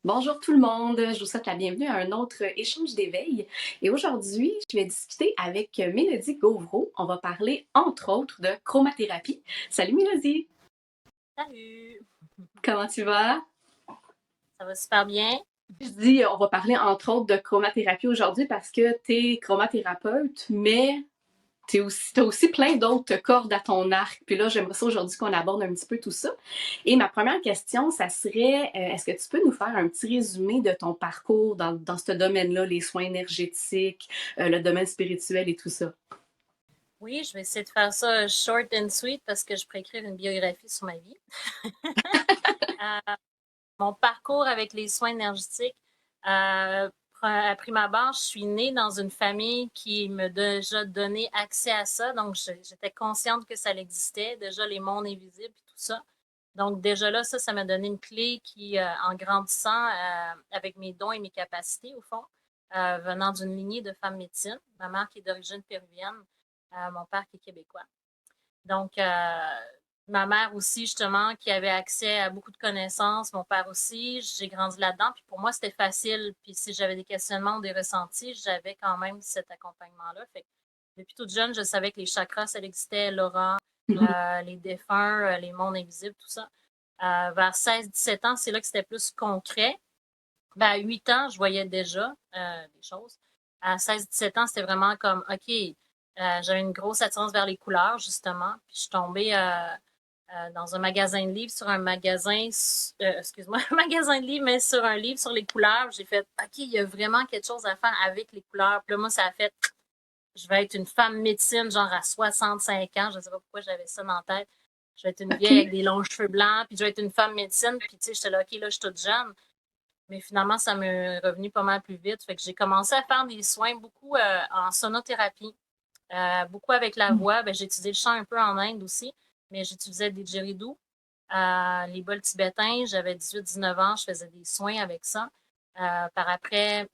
Bonjour tout le monde, je vous souhaite la bienvenue à un autre échange d'éveil. Et aujourd'hui, je vais discuter avec Mélodie Gauvreau. On va parler entre autres de chromathérapie. Salut Mélodie, Salut! comment tu vas? Ça va super bien? Je dis, on va parler entre autres de chromathérapie aujourd'hui parce que tu es chromathérapeute, mais t'as aussi plein d'autres cordes à ton arc. Puis là, j'aimerais ça aujourd'hui qu'on aborde un petit peu tout ça. Et ma première question, ça serait, est-ce que tu peux nous faire un petit résumé de ton parcours dans ce domaine-là, les soins énergétiques, le domaine spirituel et tout ça? Oui, je vais essayer de faire ça short and sweet parce que je pourrais écrire une biographie sur ma vie. Euh, Mon parcours avec les soins énergétiques, à prime abord, je suis née dans une famille qui me déjà donné accès à ça. Donc, j'étais consciente que ça existait, déjà les mondes invisibles et tout ça. Donc, déjà là, ça m'a donné une clé qui, en grandissant avec mes dons et mes capacités, au fond, venant d'une lignée de femmes médecines, ma mère qui est d'origine péruvienne, mon père qui est québécois. Donc, ma mère aussi, justement, qui avait accès à beaucoup de connaissances, mon père aussi, j'ai grandi là-dedans. Puis pour moi, c'était facile. Puis si j'avais des questionnements ou des ressentis, j'avais quand même cet accompagnement-là. Fait que depuis toute jeune, je savais que les chakras, ça existait, l'aura, les défunts, les mondes invisibles, tout ça. Vers 16-17 ans, c'est là que c'était plus concret. Ben, à 8 ans, je voyais déjà des choses. À 16-17 ans, c'était vraiment comme, OK, j'avais une grosse attirance vers les couleurs, justement. Puis je suis tombée dans un magasin de livres, sur un magasin, excuse-moi, un magasin de livres, mais sur un livre sur les couleurs. J'ai fait, OK, il y a vraiment quelque chose à faire avec les couleurs. Puis là, moi, ça a fait, je vais être une femme médecine, genre à 65 ans. Je ne sais pas pourquoi j'avais ça dans la tête. Je vais être une vieille avec OK. des longs cheveux blancs, puis je vais être une femme médecine. Puis, tu sais, j'étais là, OK, là, je suis toute jeune. Mais finalement, ça m'est revenu pas mal plus vite. Fait que j'ai commencé à faire des soins beaucoup en sonothérapie, beaucoup avec la voix. Ben, j'ai étudié le chant un peu en Inde aussi, mais j'utilisais des didgeridoo, les bols tibétains. J'avais 18-19 ans, je faisais des soins avec ça. Par après,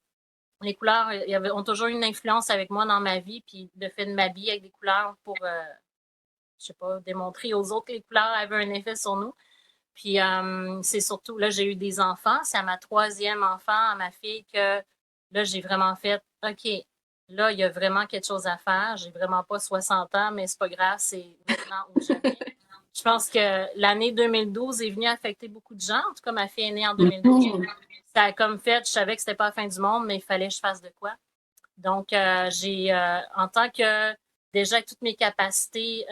les couleurs ont toujours eu une influence avec moi dans ma vie, puis le fait de m'habiller avec des couleurs pour, je sais pas, démontrer aux autres que les couleurs avaient un effet sur nous. Puis c'est surtout, là, j'ai eu des enfants. C'est à ma troisième enfant, à ma fille, que là, j'ai vraiment fait, OK, là, il y a vraiment quelque chose à faire. J'ai vraiment pas 60 ans, mais c'est pas grave, c'est maintenant ou jamais. Je pense que l'année 2012 est venue affecter beaucoup de gens. En tout cas, ma fille est née en 2012. Mhm. Ça a comme fait, je savais que c'était pas la fin du monde, mais il fallait que je fasse de quoi. Donc, en tant que, déjà, avec toutes mes capacités,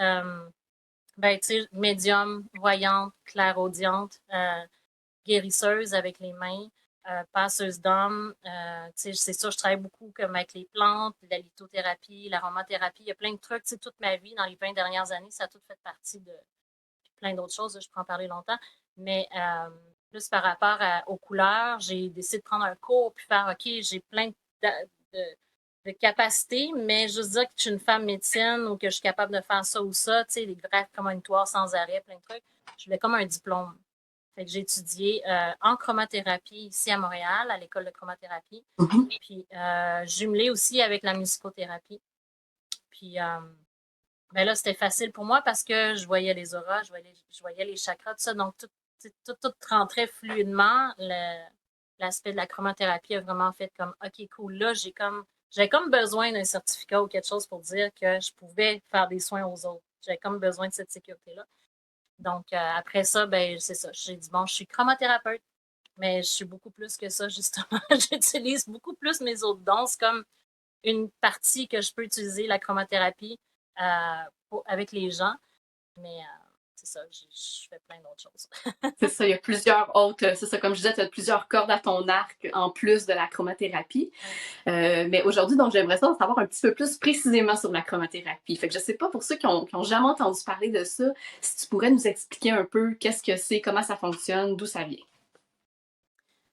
ben, tu sais, médium, voyante, clairaudiente, guérisseuse avec les mains, passeuse d'âme. Tu sais, c'est sûr, je travaille beaucoup comme avec les plantes, la lithothérapie, l'aromathérapie. Il y a plein de trucs. Tu sais, toute ma vie, dans les 20 dernières années, ça a tout fait partie de plein d'autres choses. Je peux en parler longtemps. Mais plus par rapport aux couleurs, j'ai décidé de prendre un cours puis faire, OK, j'ai plein de, de capacités, mais juste dire que je suis une femme médecine ou que je suis capable de faire ça ou ça, tu sais, les greffes prémonitoires sans arrêt, plein de trucs. Je voulais comme un diplôme. Fait que j'ai étudié en chromathérapie ici à Montréal, à l'école de chromathérapie, Mhm. puis jumelé aussi avec la musicothérapie. Puis ben là, c'était facile pour moi parce que je voyais les auras, je voyais les chakras, tout ça. Donc, tout rentrait fluidement. L'aspect de la chromathérapie a vraiment fait comme, OK, cool. Là, j'avais comme besoin d'un certificat ou quelque chose pour dire que je pouvais faire des soins aux autres. J'avais comme besoin de cette sécurité-là. Donc, après ça, ben, c'est ça. J'ai dit, bon, je suis chromothérapeute, mais je suis beaucoup plus que ça, justement. J'utilise beaucoup plus mes autres dons. C'est comme une partie que je peux utiliser, la chromothérapie, avec les gens. Mais c'est ça, je fais plein d'autres choses. C'est ça, il y a plusieurs autres, c'est ça, comme je disais, tu as plusieurs cordes à ton arc en plus de la chromathérapie. Ouais. Mais aujourd'hui, donc, j'aimerais ça en savoir un petit peu plus précisément sur la chromathérapie. Fait que je sais pas, pour ceux qui ont jamais entendu parler de ça, si tu pourrais nous expliquer un peu qu'est-ce que c'est, comment ça fonctionne, d'où ça vient.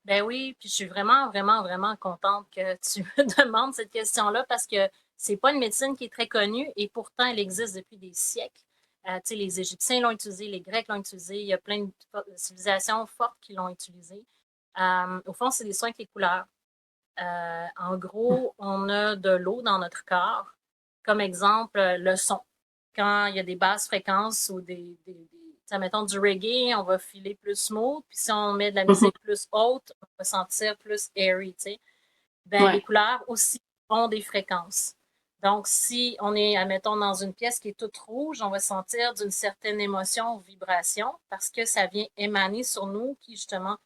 Ben oui, puis je suis vraiment, vraiment, vraiment contente que tu me demandes cette question-là parce que c'est pas une médecine qui est très connue et pourtant elle existe depuis des siècles. Tu sais, les Égyptiens l'ont utilisé, les Grecs l'ont utilisé, il y a plein de civilisations fortes qui l'ont utilisé. Au fond, c'est des soins avec les couleurs. En gros, on a de l'eau dans notre corps. Comme exemple, le son. Quand il y a des basses fréquences ou mettons du reggae, on va filer plus smooth. Puis si on met de la musique plus haute, on va sentir plus airy, tu sais. Ben, les couleurs aussi ont des fréquences. Donc, si on est, admettons, dans une pièce qui est toute rouge, on va sentir d'une certaine émotion ou vibration parce que ça vient émaner sur nous qui, justement,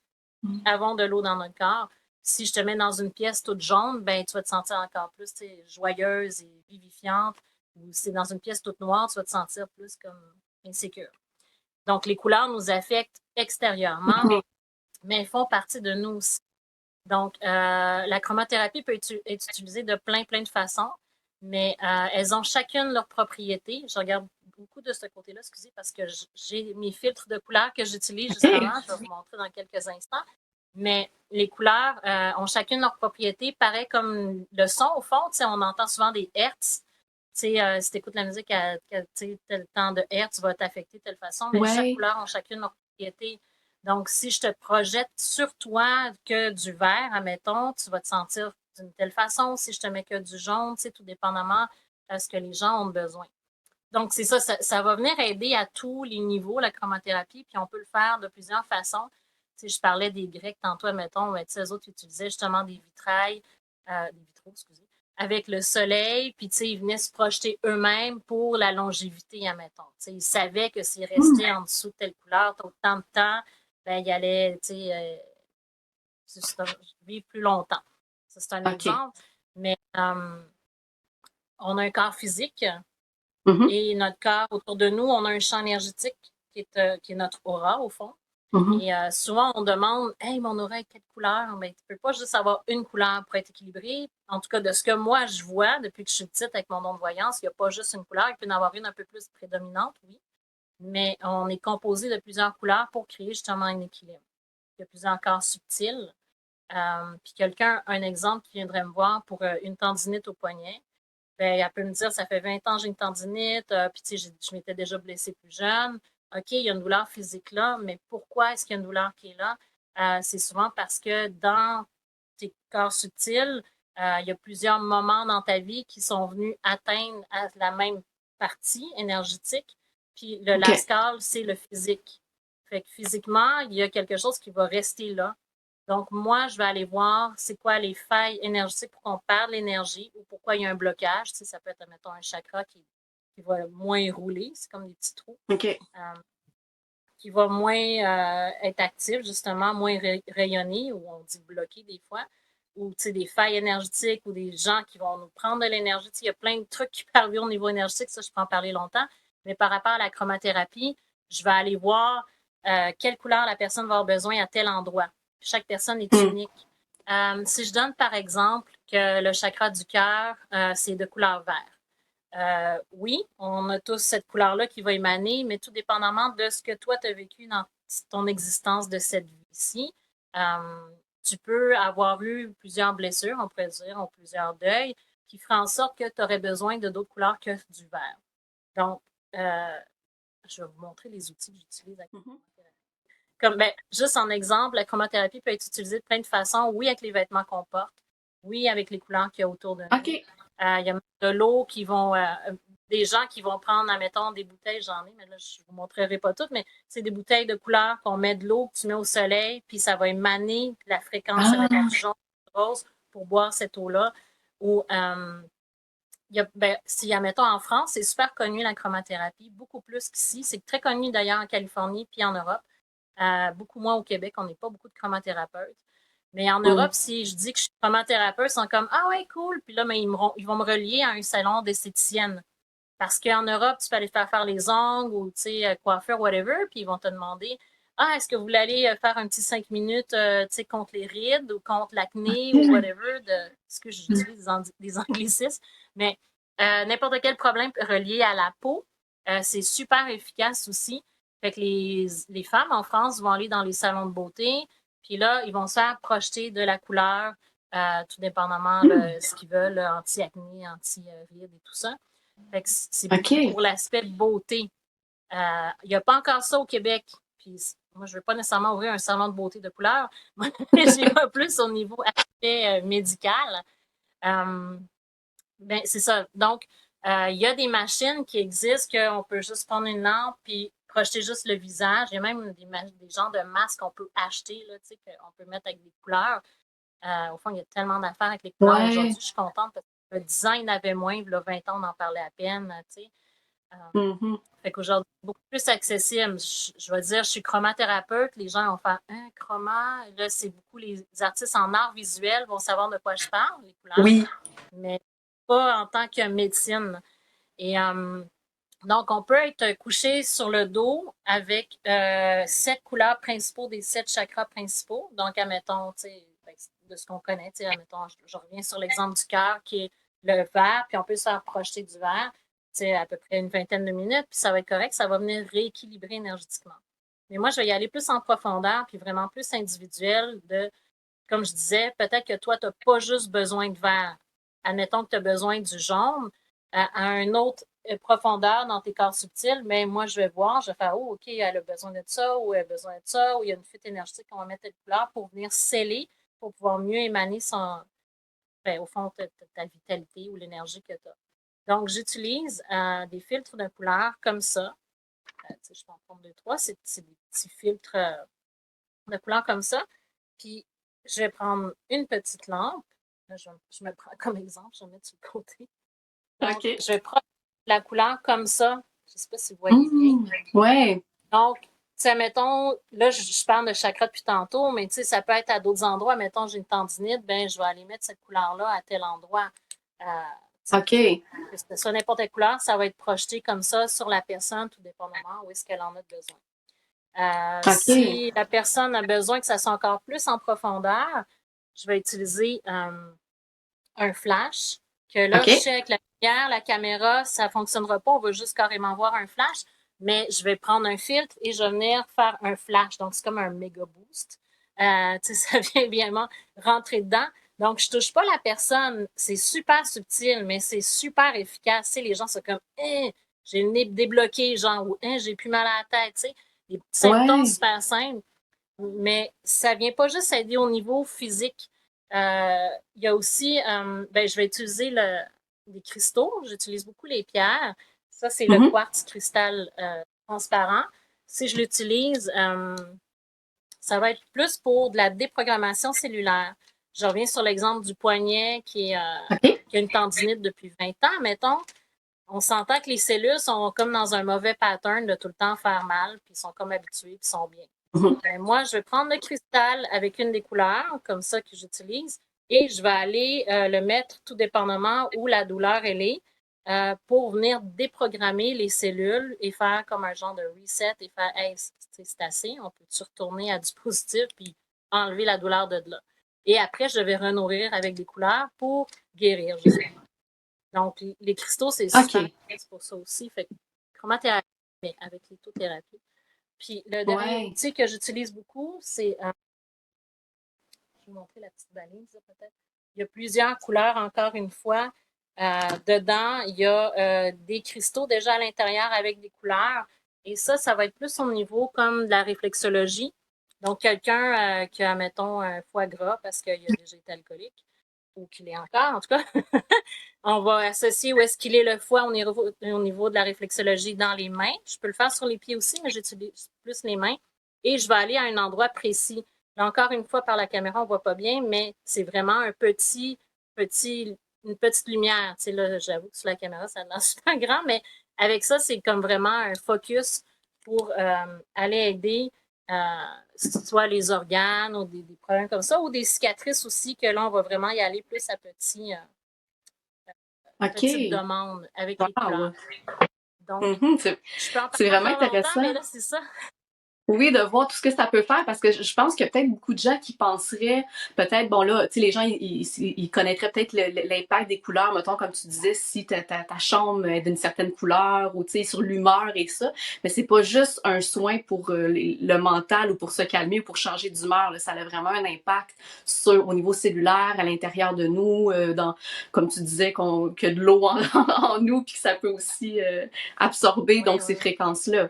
avons de l'eau dans notre corps. Si je te mets dans une pièce toute jaune, ben, tu vas te sentir encore plus joyeuse et vivifiante. Ou si c'est dans une pièce toute noire, tu vas te sentir plus comme insécure. Donc, les couleurs nous affectent extérieurement, mais elles font partie de nous aussi. Donc, la chromothérapie peut être utilisée de plein de façons, mais elles ont chacune leurs propriétés. Je regarde beaucoup de ce côté-là, excusez, parce que j'ai mes filtres de couleurs que j'utilise justement. Je vais vous montrer dans quelques instants. Mais les couleurs ont chacune leurs propriétés. Pareil comme le son, au fond, on entend souvent des hertz. Si tu écoutes la musique à tel temps de hertz va t'affecter de telle façon, mais chaque couleur a chacune leur propriété. Donc, si je te projette sur toi que du vert, admettons, tu vas te sentir d'une telle façon. Si je te mets que du jaune, tout dépendamment de ce que les gens ont besoin. Donc, c'est ça, ça va venir aider à tous les niveaux, la chromothérapie, puis on peut le faire de plusieurs façons. Je parlais des Grecs tantôt, admettons, mais eux autres utilisaient justement des vitraux, excusez, avec le soleil, puis ils venaient se projeter eux-mêmes pour la longévité, admettons. Ils savaient que s'ils restaient en dessous de telle couleur autant de temps, ben, ils allaient vivre plus longtemps. Ça, c'est un exemple. Mais on a un corps physique et notre corps autour de nous, on a un champ énergétique qui est notre aura, au fond. Et souvent, on demande « Hey, mon aura est quelle couleur? » Mais tu ne peux pas juste avoir une couleur pour être équilibré. En tout cas, de ce que moi, je vois depuis que je suis petite avec mon don de voyance, il n'y a pas juste une couleur. Il peut y en avoir une un peu plus prédominante, oui. Mais on est composé de plusieurs couleurs pour créer justement un équilibre. Il y a plusieurs corps subtils. Puis quelqu'un, un exemple qui viendrait me voir pour une tendinite au poignet, ben, elle peut me dire, ça fait 20 ans que j'ai une tendinite, puis je m'étais déjà blessée plus jeune. OK, il y a une douleur physique là, mais pourquoi est-ce qu'il y a une douleur qui est là? C'est souvent parce que dans tes corps subtils, il y a plusieurs moments dans ta vie qui sont venus atteindre à la même partie énergétique. Puis le lascal, c'est le physique. Fait que physiquement, il y a quelque chose qui va rester là. Donc, moi, je vais aller voir c'est quoi les failles énergétiques pour qu'on perde l'énergie ou pourquoi il y a un blocage. Tu sais, ça peut être, mettons, un chakra qui va moins rouler, c'est comme des petits trous. Qui va moins être actif, justement, moins rayonner, ou on dit bloquer des fois, ou tu sais, des failles énergétiques ou des gens qui vont nous prendre de l'énergie. Tu sais, il y a plein de trucs qui peuvent arriver au niveau énergétique, ça, je peux en parler longtemps. Mais par rapport à la chromothérapie, je vais aller voir quelle couleur la personne va avoir besoin à tel endroit. Chaque personne est unique. Si je donne, par exemple, que le chakra du cœur, c'est de couleur vert. Oui, on a tous cette couleur-là qui va émaner, mais tout dépendamment de ce que toi, tu as vécu dans ton existence de cette vie-ci, tu peux avoir eu plusieurs blessures, on pourrait dire, ou plusieurs deuils, qui feraient en sorte que tu aurais besoin de d'autres couleurs que du vert. Donc, je vais vous montrer les outils que j'utilise avec la chromothérapie. Comme, juste en exemple, la chromothérapie peut être utilisée de plein de façons. Oui, avec les vêtements qu'on porte. Oui, avec les couleurs qu'il y a autour de nous. Il y a de l'eau qui vont... des gens qui vont prendre, admettons, des bouteilles, j'en ai, mais là, je ne vous montrerai pas toutes, mais c'est des bouteilles de couleurs qu'on met de l'eau, que tu mets au soleil, puis ça va émaner la fréquence, admettons, du jaune, du rose, pour boire cette eau-là. Ou... si, admettons, en France, c'est super connu la chromothérapie, beaucoup plus qu'ici. C'est très connu d'ailleurs en Californie puis en Europe. Beaucoup moins au Québec, on n'est pas beaucoup de chromothérapeutes. Mais en Europe, si je dis que je suis chromothérapeute, ils sont comme ah ouais, cool. Puis là, mais ils vont me relier à un salon d'esthéticienne. Parce qu'en Europe, tu peux aller faire les ongles ou coiffeur, whatever, puis ils vont te demander ah, est-ce que vous voulez aller faire un petit 5 minutes contre les rides ou contre l'acné ou whatever, ce que j'utilise des anglicismes. Mais n'importe quel problème relié à la peau, c'est super efficace aussi. Fait que les femmes en France vont aller dans les salons de beauté, puis là, ils vont se faire projeter de la couleur, tout dépendamment de ce qu'ils veulent, anti-acné, anti-rides et tout ça. Fait que c'est beaucoup pour l'aspect beauté. Il n'y a pas encore ça au Québec. Puis moi, je ne veux pas nécessairement ouvrir un salon de beauté de couleur. J'y vais plus au niveau aspect médical. C'est ça. Donc, il y a des machines qui existent qu'on peut juste prendre une lampe puis projeter juste le visage. Il y a même des genres de masques qu'on peut acheter, là, qu'on peut mettre avec des couleurs. Au fond, il y a tellement d'affaires avec les couleurs. Ouais. Aujourd'hui, je suis contente parce que 10 ans, il y en avait moins. Il y a 20 ans, on en parlait à peine. Fait qu'aujourd'hui, c'est beaucoup plus accessible. Je vais dire, je suis chromathérapeute. Les gens vont faire un chroma. Là, c'est beaucoup les artistes en art visuel vont savoir de quoi je parle, les couleurs. Oui. Mais pas en tant que médecine. Et donc, on peut être couché sur le dos avec 7 couleurs principaux des 7 chakras principaux. Donc, admettons, de ce qu'on connaît, admettons, je reviens sur l'exemple du cœur qui est le vert, puis on peut se faire projeter du vert, à peu près une vingtaine de minutes, puis ça va être correct, ça va venir rééquilibrer énergétiquement. Mais moi, je vais y aller plus en profondeur, puis vraiment plus individuel comme je disais, peut-être que toi, tu n'as pas juste besoin de vert. Admettons que tu as besoin du jaune à un autre profondeur dans tes corps subtils, mais moi, je vais voir, je vais faire, oh, OK, elle a besoin de ça, ou elle a besoin de ça, ou il y a une fuite énergétique qu'on va mettre telle couleur pour venir sceller, pour pouvoir mieux émaner au fond, ta vitalité ou l'énergie que tu as. Donc, j'utilise des filtres de couleur comme ça. Je t'en prends 2, 3. C'est des petits filtres de couleur comme ça. Puis, je vais prendre une petite lampe. Là, je me prends comme exemple, je vais me mettre sur le côté. Donc, je vais prendre la couleur comme ça. Je ne sais pas si vous voyez bien. Ouais. Donc, mettons, là, je parle de chakra depuis tantôt, mais ça peut être à d'autres endroits. Mettons, j'ai une tendinite, ben je vais aller mettre cette couleur-là à tel endroit. OK. Que ce soit n'importe quelle couleur, ça va être projeté comme ça sur la personne, tout dépendamment où est-ce qu'elle en a besoin. Si la personne a besoin que ça soit encore plus en profondeur, je vais utiliser un flash, que là, je sais avec la lumière, la caméra, ça ne fonctionnera pas, on va juste carrément voir un flash, mais je vais prendre un filtre et je vais venir faire un flash. Donc, c'est comme un méga boost. Ça vient évidemment rentrer dedans. Donc, je ne touche pas la personne. C'est super subtil, mais c'est super efficace. Les gens sont comme j'ai le nez débloqué, genre, ou j'ai plus mal à la tête. Des symptômes super simples. Mais ça ne vient pas juste aider au niveau physique. Il y a aussi, je vais utiliser des cristaux. J'utilise beaucoup les pierres. Ça, c'est le quartz cristal transparent. Si je l'utilise, ça va être plus pour de la déprogrammation cellulaire. Je reviens sur l'exemple du poignet qui a une tendinite depuis 20 ans, mettons. On s'entend que les cellules sont comme dans un mauvais pattern de tout le temps faire mal, puis ils sont comme habitués, puis ils sont bien. Ben, moi, je vais prendre le cristal avec une des couleurs, comme ça que j'utilise, et je vais aller le mettre tout dépendamment où la douleur elle est, pour venir déprogrammer les cellules et faire comme un genre de reset et faire hey, c'est assez, on peut-tu retourner à du positif puis enlever la douleur de là. Et après, je vais renourrir avec des couleurs pour guérir, justement. Donc, les cristaux, c'est super pour ça aussi. Fait que chromathérapie, mais avec lithothérapie. Puis le dernier outil que j'utilise beaucoup, c'est. Je vais vous montrer la petite balise, peut-être. Il y a plusieurs couleurs, encore une fois. Dedans, il y a des cristaux déjà à l'intérieur avec des couleurs. Et ça va être plus au niveau comme de la réflexologie. Donc, quelqu'un qui a, mettons, un foie gras parce qu'il a déjà été alcoolique, ou qu'il est encore, en tout cas, on va associer où est-ce qu'il est le foie au niveau de la réflexologie dans les mains. Je peux le faire sur les pieds aussi, mais j'utilise plus les mains. Et je vais aller à un endroit précis. Là, encore une fois, par la caméra, on ne voit pas bien, mais c'est vraiment une petite lumière. Tu sais, là, j'avoue que sur la caméra, ça a l'air super grand, mais avec ça, c'est comme vraiment un focus pour aller aider soit les organes ou des problèmes comme ça, ou des cicatrices aussi, que là, on va vraiment y aller plus à petite demande avec les couleurs. Donc, je peux en parler vraiment encore intéressant. longtemps, mais là, c'est ça. Oui, de voir tout ce que ça peut faire, parce que je pense qu'il y a peut-être beaucoup de gens qui penseraient, peut-être, bon là, tu sais, les gens, ils connaîtraient peut-être l'impact des couleurs, mettons, comme tu disais, si ta chambre est d'une certaine couleur, ou tu sais, sur l'humeur et ça, mais c'est pas juste un soin pour le mental, ou pour se calmer, ou pour changer d'humeur, là. Ça a vraiment un impact au niveau cellulaire, à l'intérieur de nous, comme tu disais, que de l'eau en nous, puis que ça peut aussi absorber, donc ces fréquences-là.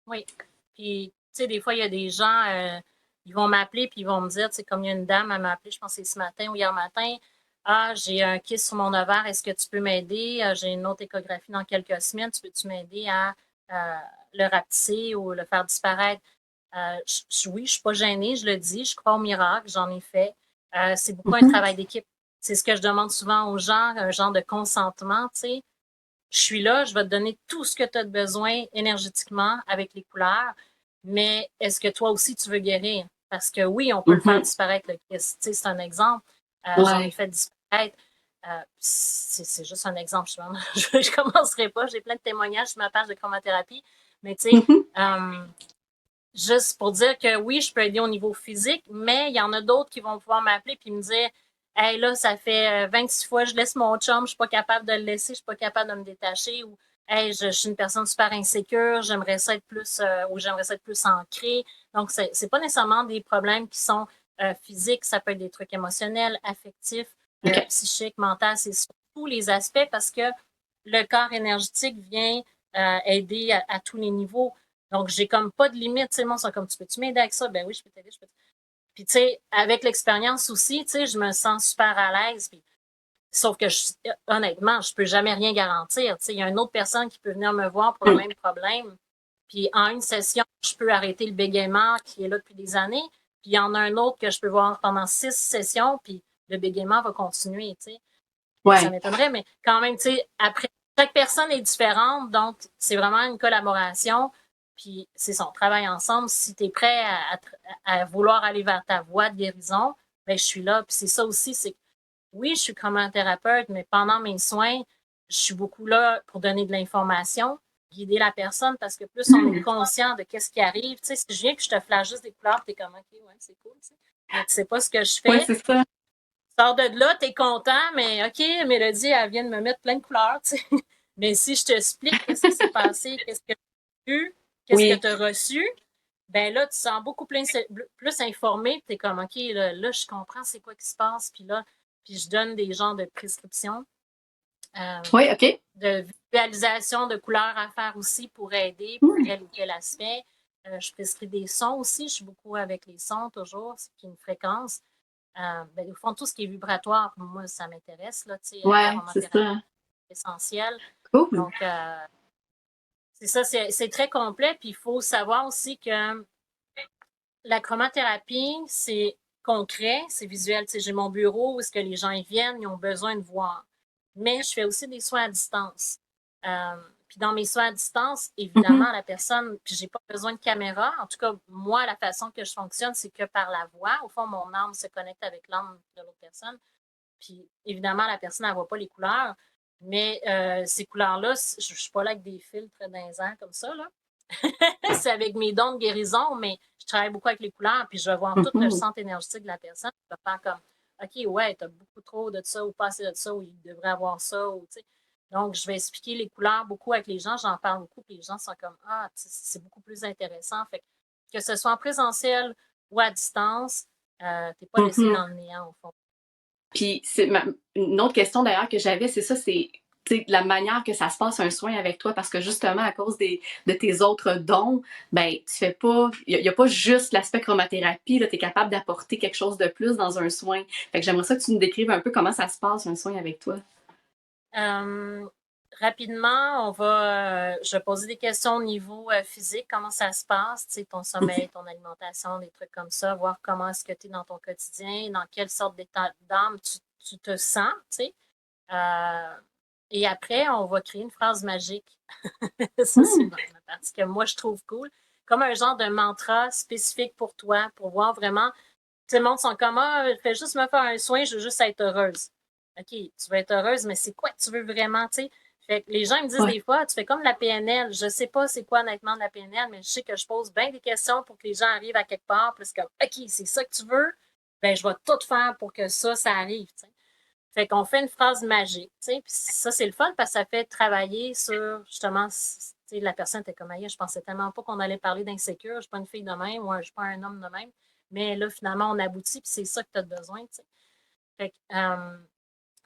Oui, puis tu sais, des fois, il y a des gens, ils vont m'appeler puis ils vont me dire, tu sais, comme il y a une dame, elle m'a appelé, je pense que c'est ce matin ou hier matin, ah, j'ai un kyste sur mon ovaire, est-ce que tu peux m'aider? J'ai une autre échographie dans quelques semaines, peux-tu m'aider à le rapetisser ou le faire disparaître. Oui, je suis pas gênée, je le dis, je crois au miracle, j'en ai fait. C'est beaucoup un travail d'équipe. C'est ce que je demande souvent aux gens, un genre de consentement, tu sais. Je suis là, je vais te donner tout ce que tu as besoin énergétiquement avec les couleurs, mais est-ce que toi aussi tu veux guérir? Parce que oui, on peut le faire disparaître, le Christ. Tu sais, c'est un exemple. J'en ai fait disparaître. C'est juste un exemple. Je commencerai pas. J'ai plein de témoignages sur ma page de chromothérapie. Mais tu sais, juste pour dire que oui, je peux aider au niveau physique, mais il y en a d'autres qui vont pouvoir m'appeler puis me dire hey, là, ça fait 26 fois que je laisse mon chum, je suis pas capable de le laisser, je suis pas capable de me détacher, ou hey, je suis une personne super insécure, j'aimerais ça être plus ou j'aimerais ça être plus ancrée. Donc, c'est pas nécessairement des problèmes qui sont physiques, ça peut être des trucs émotionnels, affectifs, psychiques, mentaux, c'est sur tous les aspects parce que le corps énergétique vient aider à tous les niveaux. Donc, j'ai comme pas de limite. Tu sais, moi, c'est comme, tu peux-tu m'aider avec ça? Ben oui, je peux t'aider, je peux t'aider. Puis, tu sais, avec l'expérience aussi, tu sais, je me sens super à l'aise. Puis, sauf que, honnêtement, je peux jamais rien garantir. Tu sais, il y a une autre personne qui peut venir me voir pour le même problème. Puis, en une session, je peux arrêter le bégaiement qui est là depuis des années. Puis, il y en a un autre que je peux voir pendant 6 sessions, puis le bégaiement va continuer, tu sais. Ça m'étonnerait, mais quand même, tu sais, après, chaque personne est différente, donc c'est vraiment une collaboration. Puis c'est ça, on travaille ensemble. Si tu es prêt à vouloir aller vers ta voie de guérison, ben je suis là. Puis c'est ça aussi, c'est que oui, je suis chromothérapeute, mais pendant mes soins, je suis beaucoup là pour donner de l'information, guider la personne, parce que plus on est conscient de qu'est-ce qui arrive, tu sais, si je viens puis je te flash juste des couleurs, t'es comme, OK, ouais, c'est cool, tu sais. Mais tu sais pas ce que je fais. Oui, c'est ça. Sors de là, t'es content, mais OK, Mélodie, elle vient de me mettre plein de couleurs, tu sais. Mais si je t'explique qu'est-ce qui s'est passé, qu'est-ce que tu as eu, qu'est-ce que tu as reçu, ben là, tu te sens beaucoup plus informé. Tu es comme, OK, là, je comprends c'est quoi qui se passe. Puis là, puis je donne des genres de prescriptions. Oui, OK. De visualisation de couleurs à faire aussi pour aider pour tel ou tel aspect. Je prescris des sons aussi. Je suis beaucoup avec les sons toujours, c'est une fréquence. Ben, au fond, tout ce qui est vibratoire, pour moi, ça m'intéresse. Là, c'est ça. Essentiel. Cool. Donc, c'est ça, c'est très complet. Puis, il faut savoir aussi que la chromothérapie, c'est concret, c'est visuel. Tu sais, j'ai mon bureau où est-ce que les gens y viennent, ils ont besoin de voir. Mais je fais aussi des soins à distance. Puis dans mes soins à distance, évidemment, la personne, puis j'ai pas besoin de caméra. En tout cas, moi, la façon que je fonctionne, c'est que par la voix. Au fond, mon âme se connecte avec l'âme de l'autre personne. Puis évidemment, la personne, elle voit pas les couleurs. Mais ces couleurs-là, je suis pas là avec des filtres dans les airs comme ça, là. C'est avec mes dons de guérison, mais je travaille beaucoup avec les couleurs, puis je vais voir tout le centre énergétique de la personne. Je vais faire comme, OK, ouais, tu as beaucoup trop de ça, ou pas assez de ça, ou il devrait avoir ça, ou tu sais. Donc, je vais expliquer les couleurs beaucoup avec les gens, j'en parle beaucoup, puis les gens sont comme, ah, c'est beaucoup plus intéressant. Fait que ce soit en présentiel ou à distance, tu n'es pas laissé dans le néant, au fond. Puis, une autre question d'ailleurs que j'avais, c'est ça, c'est la manière que ça se passe un soin avec toi, parce que justement, à cause de tes autres dons, ben, tu fais pas, il n'y a pas juste l'aspect chromothérapie, là, tu es capable d'apporter quelque chose de plus dans un soin. Fait que j'aimerais ça que tu nous décrives un peu comment ça se passe un soin avec toi. Rapidement, je vais poser des questions au niveau physique, comment ça se passe, tu sais, ton sommeil, ton alimentation, des trucs comme ça, voir comment est-ce que tu es dans ton quotidien, dans quelle sorte d'état d'âme tu te sens, tu sais. Et après, on va créer une phrase magique. Ça, c'est la partie que moi, je trouve cool. Comme un genre de mantra spécifique pour toi, pour voir vraiment. Tout le monde sont comme, ah, fais juste me faire un soin, je veux juste être heureuse. OK, tu veux être heureuse, mais c'est quoi que tu veux vraiment, tu sais? Fait que les gens me disent des fois, tu fais comme la PNL. Je sais pas c'est quoi honnêtement de la PNL, mais je sais que je pose bien des questions pour que les gens arrivent à quelque part. Puis c'est comme, OK, c'est ça que tu veux? Ben, je vais tout faire pour que ça arrive, tu sais. Fait qu'on fait une phrase magique, tu sais. Puis ça, c'est le fun parce que ça fait travailler sur, justement, tu sais, la personne était comme, aïe, je pensais tellement pas qu'on allait parler d'insécure. Je suis pas une fille de même, ou je suis pas un homme de même. Mais là, finalement, on aboutit, puis c'est ça que tu as besoin, tu sais. Fait que,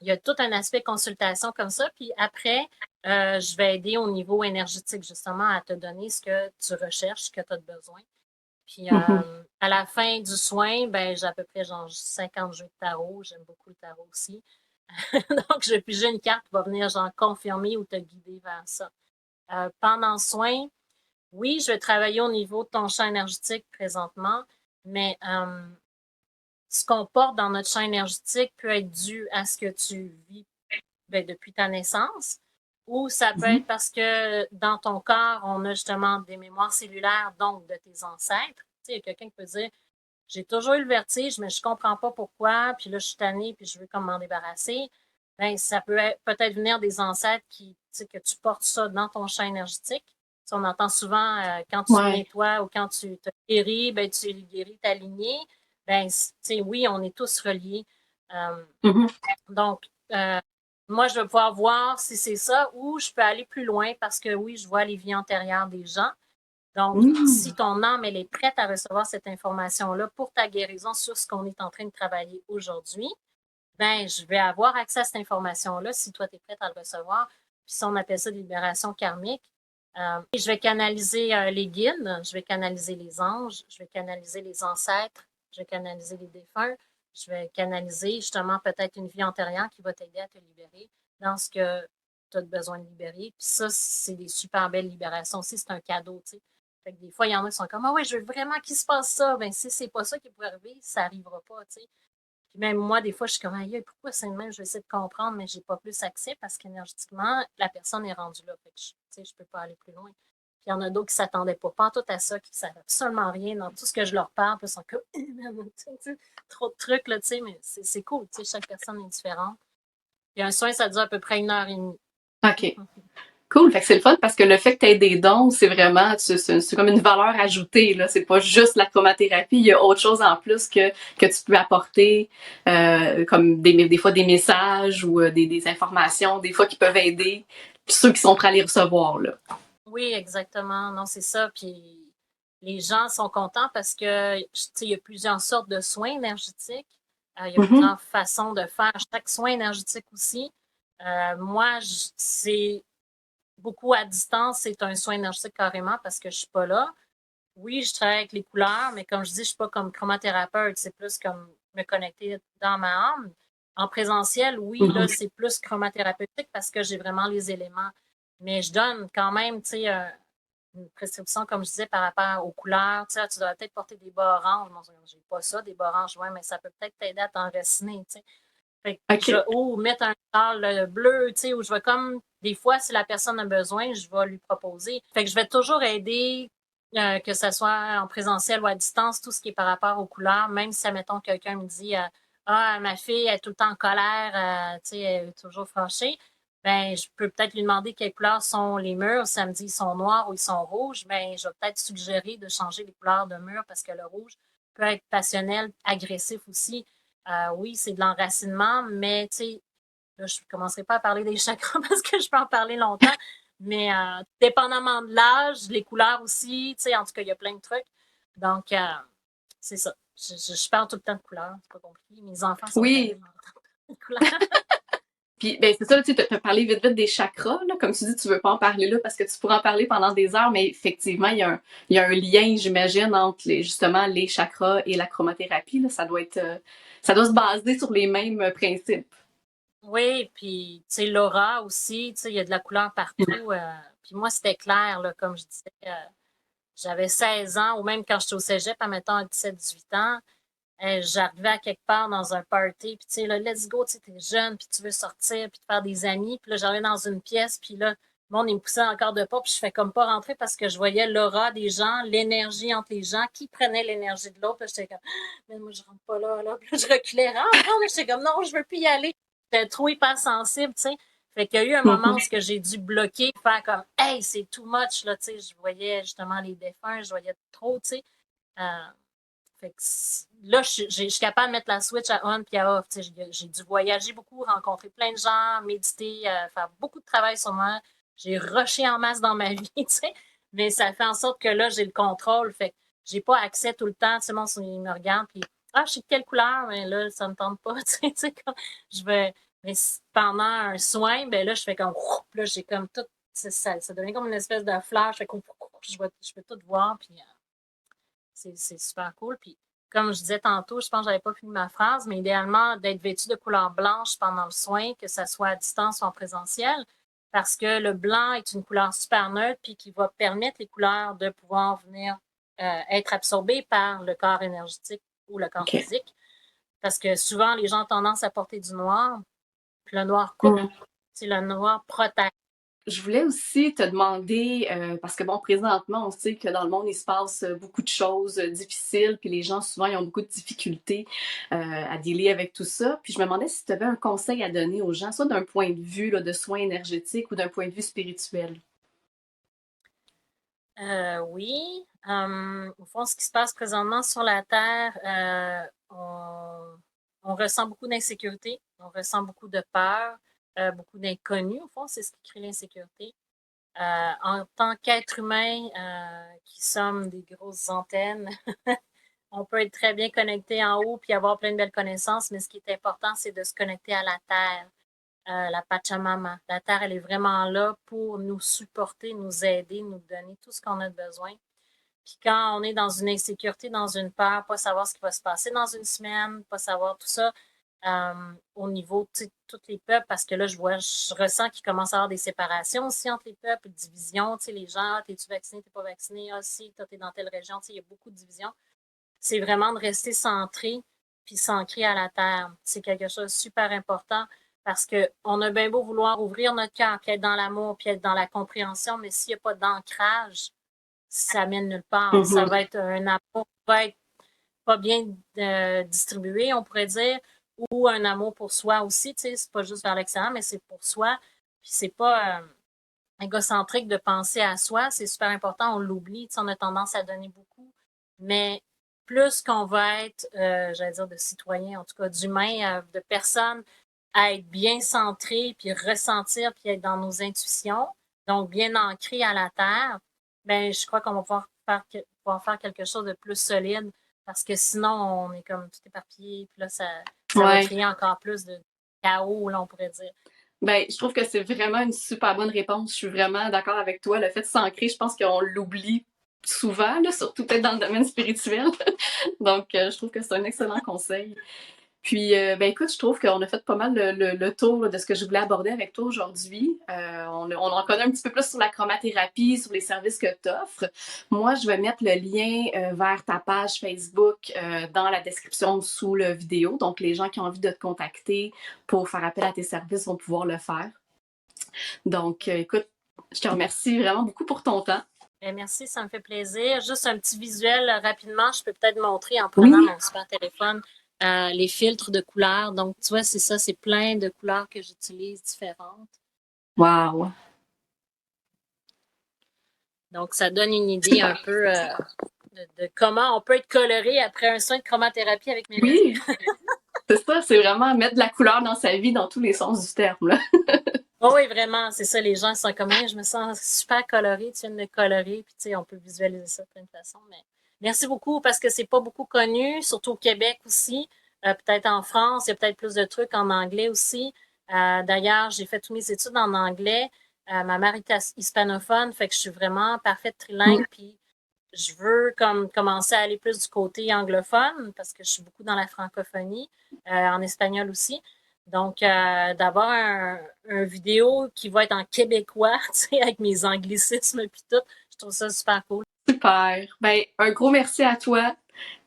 il y a tout un aspect consultation comme ça. Puis après, je vais aider au niveau énergétique, justement, à te donner ce que tu recherches, ce que tu as besoin. Puis à la fin du soin, ben, j'ai à peu près genre 50 jeux de tarot. J'aime beaucoup le tarot aussi. Donc, je vais piger une carte qui va venir genre confirmer ou te guider vers ça. Pendant le soin, oui, je vais travailler au niveau de ton champ énergétique présentement, mais ce qu'on porte dans notre champ énergétique peut être dû à ce que tu vis depuis ta naissance, ou ça peut Mhm. être parce que dans ton corps, on a justement des mémoires cellulaires, donc de tes ancêtres. Tu sais, il y a quelqu'un qui peut dire, j'ai toujours eu le vertige, mais je comprends pas pourquoi, puis là, je suis tannée, puis je veux comme m'en débarrasser. Ben, ça peut peut-être venir des ancêtres qui, tu sais, que tu portes ça dans ton champ énergétique. Tu sais, on entend souvent quand tu te Ouais. nettoies ou quand tu te guéris, ben, tu guéris ta lignée. Ben, tu sais, oui, on est tous reliés. Euh, Mhm. donc, moi, je vais pouvoir voir si c'est ça ou je peux aller plus loin parce que oui, je vois les vies antérieures des gens. Donc, si Mm. ton âme, elle est prête à recevoir cette information-là pour ta guérison sur ce qu'on est en train de travailler aujourd'hui, ben, je vais avoir accès à cette information-là si toi, tu es prête à le recevoir. Puis si on appelle ça de libération karmique, et je vais canaliser les guides, je vais canaliser les anges, je vais canaliser les ancêtres, je vais canaliser les défunts, je vais canaliser justement peut-être une vie antérieure qui va t'aider à te libérer dans ce que tu as besoin de libérer. Puis ça, c'est des super belles libérations aussi, c'est un cadeau, tu sais. Fait que des fois, il y en a qui sont comme, ah ouais, je veux vraiment qu'il se passe ça. Ben, si c'est pas ça qui pourrait arriver, ça n'arrivera pas, tu sais. Puis même moi, des fois, je suis comme, aïe, pourquoi c'est le même? Je vais essayer de comprendre, mais j'ai pas plus accès parce qu'énergétiquement, la personne est rendue là. Fait que je peux pas aller plus loin. Puis il y en a d'autres qui s'attendaient pas tout à ça, qui ne savent absolument rien dans tout ce que je leur parle. Puis ils sont comme, trop de trucs, là, tu sais, mais c'est cool, tu sais, chaque personne est différente. Puis un soin, ça dure à peu près 1 heure et demie. OK. Cool. Fait que c'est le fun parce que le fait que tu aies des dons, c'est vraiment, c'est comme une valeur ajoutée, là. C'est pas juste la chromathérapie. Il y a autre chose en plus que tu peux apporter, comme des fois des messages ou des informations, des fois qui peuvent aider ceux qui sont prêts à les recevoir, là. Oui, exactement. Non, c'est ça. Puis les gens sont contents parce que, tu sais, il y a plusieurs sortes de soins énergétiques. Il y a Mhm. plusieurs façons de faire chaque soin énergétique aussi. Moi, c'est beaucoup à distance, c'est un soin énergétique carrément parce que je suis pas là. Oui, je travaille avec les couleurs, mais comme je dis, je suis pas comme chromothérapeute, c'est plus comme me connecter dans ma âme. En présentiel, oui, là, Mhm. c'est plus chromothérapeutique parce que j'ai vraiment les éléments. Mais je donne quand même, tu sais, une prescription, comme je disais, par rapport aux couleurs. Tu sais, tu dois peut-être porter des bas oranges. Bon, j'ai pas ça, des bas oranges, ouais, mais ça peut peut-être t'aider à t'enraciner, tu sais. Fait que OK. ou mettre un châle bleu, tu sais, où je vais comme, des fois, si la personne a besoin, je vais lui proposer. Fait que je vais toujours aider, que ce soit en présentiel ou à distance, tout ce qui est par rapport aux couleurs, même si, admettons, quelqu'un me dit, ah, ma fille elle est tout le temps en colère, tu sais, elle est toujours fâchée. Ben, je peux peut-être lui demander quelles couleurs sont les murs. Si elle me dit ils sont noirs ou ils sont rouges, ben, je vais peut-être suggérer de changer les couleurs de mur parce que le rouge peut être passionnel, agressif aussi. Oui, c'est de l'enracinement, mais tu sais, là, je ne commencerai pas à parler des chakras parce que je peux en parler longtemps. Mais dépendamment de l'âge, les couleurs aussi, tu sais, en tout cas, il y a plein de trucs. Donc, c'est ça. Je parle tout le temps de couleurs, c'est pas compliqué. Mes enfants sont tannés Oui. d'entendre de couleurs. Puis, ben, c'est ça, tu as parlé vite vite des chakras, là. Comme tu dis, tu veux pas en parler là parce que tu pourrais en parler pendant des heures, mais effectivement, il y a un lien, j'imagine, entre justement les chakras et la chromothérapie, là. Ça doit se baser sur les mêmes principes. Oui, puis, tu sais, l'aura aussi, tu sais, il y a de la couleur partout. Puis moi, c'était clair, là, comme je disais. J'avais 16 ans, ou même quand j'étais au cégep, admettons, à 17-18 ans, j'arrivais à quelque part dans un party, puis tu sais, là, let's go, tu sais, t'es jeune, puis tu veux sortir, puis te faire des amis, puis là, j'arrivais dans une pièce, puis là, le monde, il me poussait encore de pas, puis je fais comme pas rentrer parce que je voyais l'aura des gens, l'énergie entre les gens, qui prenait l'énergie de l'autre, puis j'étais comme, mais moi, je rentre pas là, là, puis là, je reculais, rentre, rentre, j'étais comme, non, je veux plus y aller. J'étais trop hypersensible, tu sais. Fait qu'il y a eu un moment où Mhm. ce que j'ai dû bloquer, faire comme, hey, c'est too much, là, tu sais, je voyais justement les défunts, je voyais trop, tu sais. Euh, fait que là, je suis capable de mettre la switch à on puis à off. J'ai dû voyager beaucoup, rencontrer plein de gens, méditer, faire beaucoup de travail sur moi. J'ai rushé en masse dans ma vie, tu sais. Mais ça fait en sorte que là, j'ai le contrôle. Fait que j'ai pas accès tout le temps. Tu sais, mon il me regarde, puis ah, je sais de quelle couleur, mais là, ça me tente pas. Tu sais, comme, je vais. Mais pendant un soin, ben là, je fais comme. Là, j'ai comme tout. Ça devient comme une espèce de flash. Fait que je peux tout voir, puis c'est super cool. Puis, comme je disais tantôt, je pense que j'avais pas fini ma phrase, mais idéalement, d'être vêtu de couleur blanche pendant le soin, que ça soit à distance ou en présentiel. parce que le blanc est une couleur super neutre puis qui va permettre les couleurs de pouvoir venir être absorbées par le corps énergétique ou le corps OK. physique. Parce que souvent, les gens ont tendance à porter du noir, puis le noir coupe, Mm. le noir protège. Je voulais aussi te demander, parce que bon, présentement, on sait que dans le monde, il se passe beaucoup de choses difficiles, puis les gens, souvent, ils ont beaucoup de difficultés à dealer avec tout ça. Puis je me demandais si tu avais un conseil à donner aux gens, soit d'un point de vue là, de soins énergétiques ou d'un point de vue spirituel. Oui. Au fond, ce qui se passe présentement sur la Terre, on ressent beaucoup d'insécurité, on ressent beaucoup de peur, beaucoup d'inconnus. Au fond, c'est ce qui crée l'insécurité. En tant qu'être humain, qui sommes des grosses antennes, on peut être très bien connecté en haut puis avoir plein de belles connaissances, mais ce qui est important, c'est de se connecter à la Terre, la Pachamama. La Terre, elle est vraiment là pour nous supporter, nous aider, nous donner tout ce qu'on a besoin. Puis quand on est dans une insécurité, dans une peur, pas savoir ce qui va se passer dans une semaine, pas savoir tout ça, au niveau de tous les peuples, parce que là, je ressens qu'il commence à y avoir des séparations aussi entre les peuples, divisions, les gens, ah, t'es-tu vacciné, t'es pas vacciné, ah si, toi, t'es dans telle région, il y a beaucoup de divisions. C'est vraiment de rester centré puis s'ancrer à la terre. C'est quelque chose de super important parce qu'on a bien beau vouloir ouvrir notre cœur, puis être dans l'amour, puis être dans la compréhension, mais s'il n'y a pas d'ancrage, ça mène nulle part. Ça Mhm. va être un amour qui va être pas bien distribué, on pourrait dire, ou un amour pour soi aussi, tu sais, c'est pas juste vers l'extérieur, mais c'est pour soi. Puis c'est pas égocentrique de penser à soi, c'est super important, on l'oublie, tu sais, on a tendance à donner beaucoup, mais plus qu'on va être, j'allais dire de citoyens, en tout cas d'humains, de personnes, à être bien centrés, puis ressentir, puis être dans nos intuitions, donc bien ancrés à la terre, ben je crois qu'on va pouvoir faire quelque chose de plus solide, parce que sinon, on est comme tout éparpillé, puis là, ça va Ouais. créer encore plus de chaos, là, on pourrait dire. Ben, je trouve que c'est vraiment une super bonne réponse. Je suis vraiment d'accord avec toi. Le fait de s'ancrer, je pense qu'on l'oublie souvent, là, surtout peut-être dans le domaine spirituel. Donc, je trouve que c'est un excellent conseil. Puis, ben écoute, je trouve qu'on a fait pas mal le tour là, de ce que je voulais aborder avec toi aujourd'hui. On en connaît un petit peu plus sur la chromathérapie, sur les services que tu offres. Moi, je vais mettre le lien vers ta page Facebook dans la description sous la vidéo. Donc, les gens qui ont envie de te contacter pour faire appel à tes services vont pouvoir le faire. Donc, écoute, je te remercie vraiment beaucoup pour ton temps. Bien, merci, ça me fait plaisir. Juste un petit visuel rapidement, je peux peut-être montrer en prenant Oui. mon super téléphone les filtres de couleurs. Donc, tu vois, c'est ça, c'est plein de couleurs que j'utilise différentes. Wow. Donc, ça donne une idée un peu de comment on peut être coloré après un soin de chromathérapie avec Mélodie. Oui, c'est ça, c'est vraiment mettre de la couleur dans sa vie dans tous les sens du terme. Là. Oh oui, vraiment, c'est ça, les gens sont comme, hey, je me sens super colorée, tu viens de me colorer, puis tu sais, on peut visualiser ça de plein de façons, mais merci beaucoup parce que c'est pas beaucoup connu, surtout au Québec aussi, peut-être en France, il y a peut-être plus de trucs en anglais aussi. D'ailleurs, j'ai fait tous mes études en anglais, ma mère est hispanophone, fait que je suis vraiment parfaite trilingue, puis je veux comme commencer à aller plus du côté anglophone parce que je suis beaucoup dans la francophonie, en espagnol aussi. Donc, d'avoir un vidéo qui va être en québécois, tu sais, avec mes anglicismes et tout, je trouve ça super cool. Super. Ben, un gros merci à toi.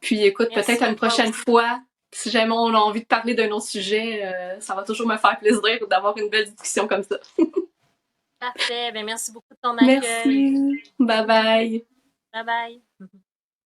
Puis écoute, peut-être Merci à à une toi prochaine aussi. fois, si jamais on a envie de parler d'un autre sujet, ça va toujours me faire plaisir d'avoir une belle discussion comme ça. Parfait. Ben, merci beaucoup de ton accueil. Merci. Bye bye. Bye bye.